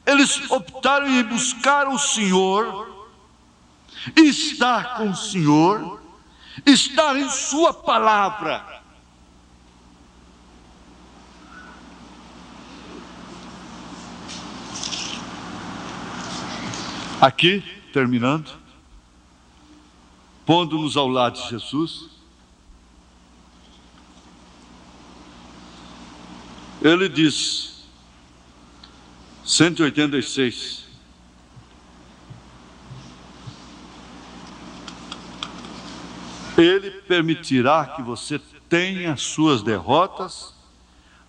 Eles optaram em buscar o Senhor, estar com o Senhor, estar em sua palavra. Aqui, terminando, pondo-nos ao lado de Jesus, ele diz, 186, ele permitirá que você tenha suas derrotas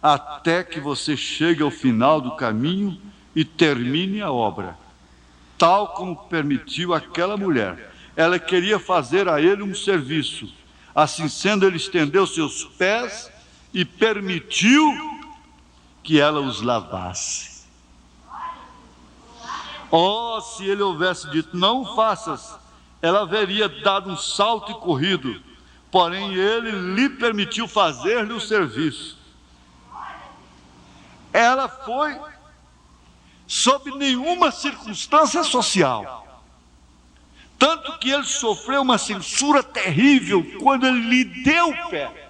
até que você chegue ao final do caminho e termine a obra, tal como permitiu aquela mulher. Ela queria fazer a ele um serviço. Assim sendo, ele estendeu seus pés e permitiu que ela os lavasse. Oh, se ele houvesse dito, não faças, ela haveria dado um salto e corrido. Porém, ele lhe permitiu fazer-lhe o serviço. Ela foi sob nenhuma circunstância social. Tanto que ele sofreu uma censura terrível quando ele lhe deu o pé.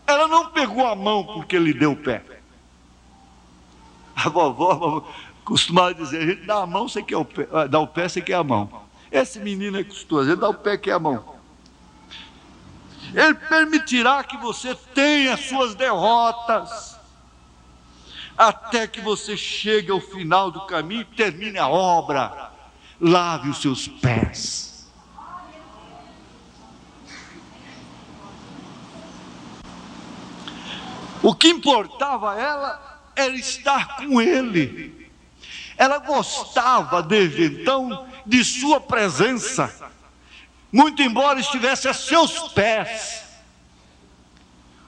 Ela não pegou a mão porque ele lhe deu o pé. A vovó costumava dizer, a gente dá a mão, você quer o pé, dá o pé, você quer a mão. Esse menino é custoso, ele dá o pé, quer a mão. Ele permitirá que você tenha suas derrotas, até que você chegue ao final do caminho e termine a obra. Lave os seus pés. O que importava a ela era estar com Ele. Ela gostava desde então de sua presença, muito embora estivesse a seus pés,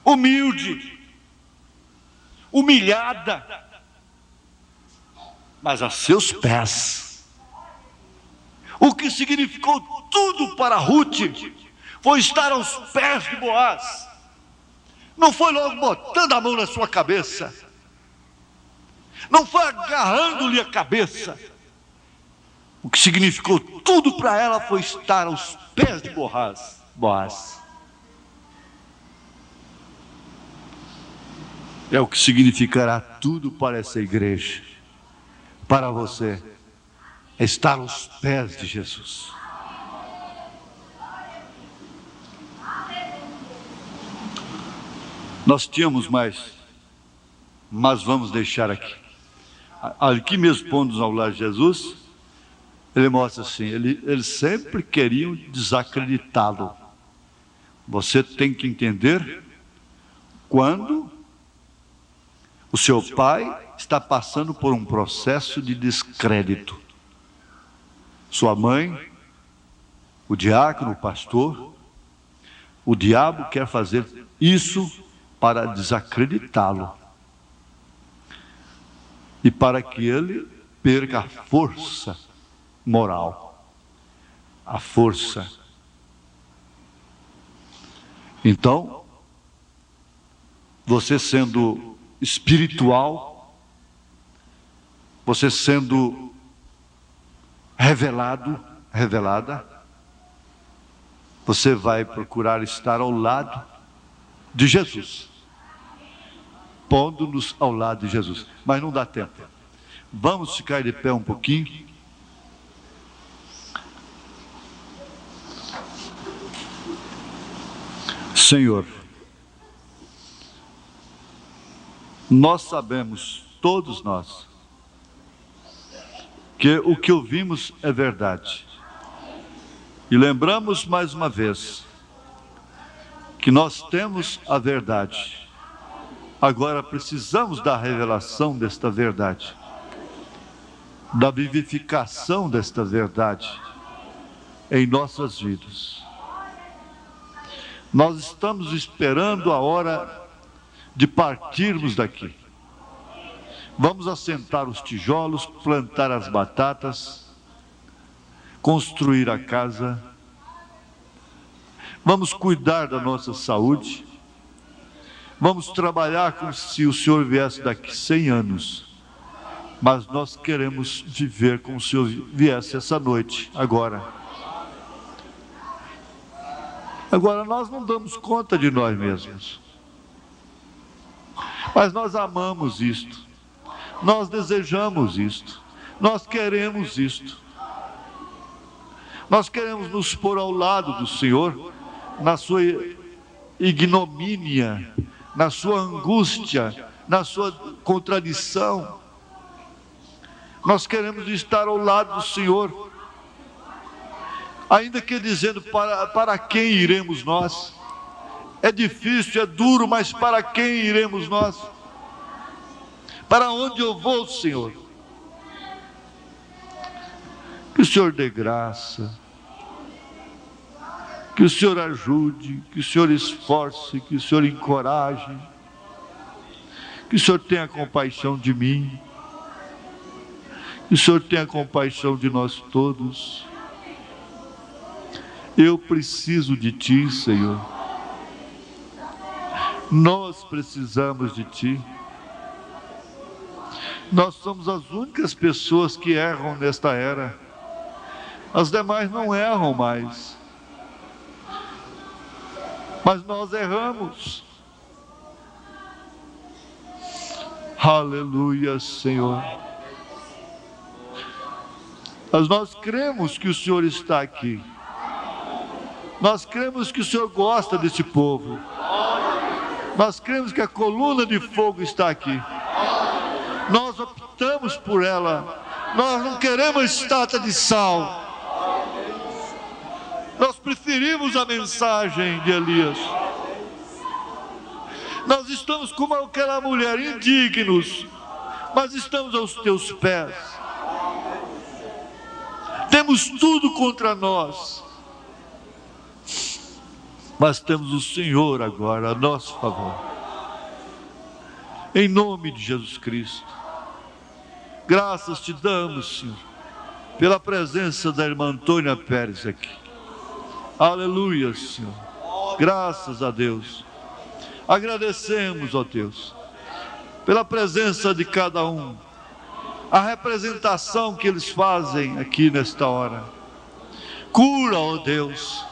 humilde, humilhada, mas a seus pés. O que significou tudo para Ruth foi estar aos pés de Boaz. Não foi logo botando a mão na sua cabeça, não foi agarrando-lhe a cabeça. O que significou tudo para ela foi estar aos pés de Boaz. É o que significará tudo para essa igreja, para você, estar aos pés de Jesus. Nós tínhamos mais, mas vamos deixar aqui. Aqui mesmo, pondo-nos ao lado de Jesus, ele mostra assim, eles sempre queriam desacreditá-lo. Você tem que entender quando o seu pai está passando por um processo de descrédito. Sua mãe, o diácono, o pastor, o diabo quer fazer isso para desacreditá-lo e para que ele perca a força moral, a força. Então, você sendo espiritual, você sendo revelada, você vai procurar estar ao lado de Jesus, pondo-nos ao lado de Jesus, mas não dá tempo. Vamos ficar de pé um pouquinho. Senhor, nós sabemos, todos nós, que o que ouvimos é verdade. E lembramos mais uma vez que nós temos a verdade. Agora precisamos da revelação desta verdade, da vivificação desta verdade em nossas vidas. Nós estamos esperando a hora de partirmos daqui. Vamos assentar os tijolos, plantar as batatas, construir a casa. Vamos cuidar da nossa saúde. Vamos trabalhar como se o Senhor viesse daqui 100 anos. Mas nós queremos viver como se o Senhor viesse essa noite, agora. Agora, nós não damos conta de nós mesmos. Mas nós amamos isto. Nós desejamos isto. Nós queremos isto. Nós queremos nos pôr ao lado do Senhor, na sua ignomínia, na sua angústia, na sua contradição. Nós queremos estar ao lado do Senhor, ainda que dizendo, para quem iremos nós? É difícil, é duro, mas para quem iremos nós? Para onde eu vou, Senhor? Que o Senhor dê graça, que o Senhor ajude, que o Senhor esforce, que o Senhor encoraje, que o Senhor tenha compaixão de mim, que o Senhor tenha compaixão de nós todos. Eu preciso de Ti, Senhor. Nós precisamos de Ti. Nós somos as únicas pessoas que erram nesta era. As demais não erram mais. Mas nós erramos. Aleluia, Senhor. Mas nós cremos que o Senhor está aqui. Nós cremos que o Senhor gosta desse povo. Nós cremos que a coluna de fogo está aqui. Nós optamos por ela. Nós não queremos estátua de sal. Nós preferimos a mensagem de Elias. Nós estamos como aquela mulher, indignos, mas estamos aos teus pés. Temos tudo contra nós, mas temos o Senhor agora a nosso favor. Em nome de Jesus Cristo, graças te damos, Senhor, pela presença da irmã Antônia Pérez aqui. Aleluia, Senhor. Graças a Deus. Agradecemos, ó Deus, pela presença de cada um, a representação que eles fazem aqui nesta hora. Cura, ó Deus.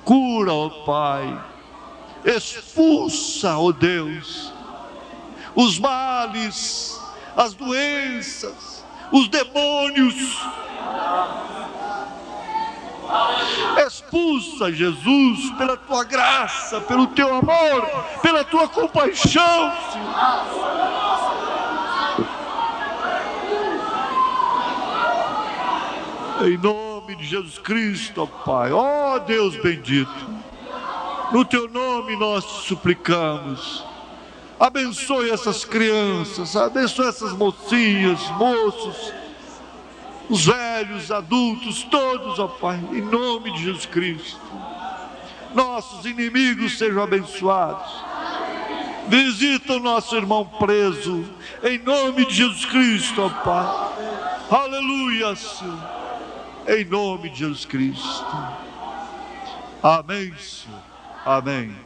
Cura, ó Pai. Expulsa, ó Deus, os males, as doenças, os demônios. Expulsa, Jesus, pela tua graça, pelo teu amor, pela tua compaixão, Senhor. Em nome de Jesus Cristo, ó Pai, ó Deus bendito, no teu nome nós te suplicamos. Abençoe essas crianças, abençoe essas mocinhas, moços, os velhos, adultos, todos, ó Pai, em nome de Jesus Cristo. Nossos inimigos sejam abençoados. Visita o nosso irmão preso, em nome de Jesus Cristo, ó Pai. Aleluia, Senhor. Em nome de Jesus Cristo. Amém, Senhor. Amém.